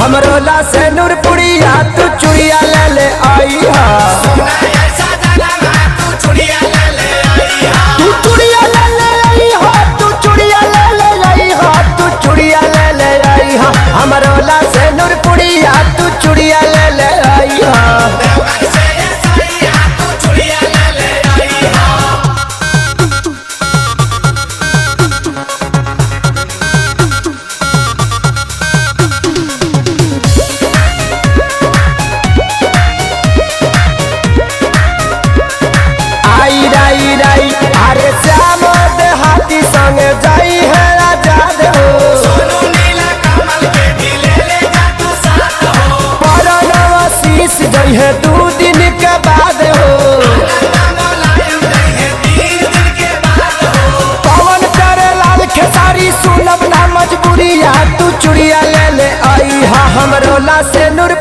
हमरो ला से नूर पुड़िया तू चुड़िया ले ले आई हा। तू चुड़िया ले ले आई हा, तू चुड़िया ले ले आई हा, तू चुड़िया ले ले आई हा। हमरो ला से नूर पुड़िया तू चुड़िया ले ले आई हा। अरे श्याम देहाती संग जाई है आजाद हो, परनवा शीश गई है 2 दिन के बाद हो। पवन करे लाल खेसारी सुनब ना मजबूरिया तू चुड़िया ले ले आई हा। हमरो ला से नूर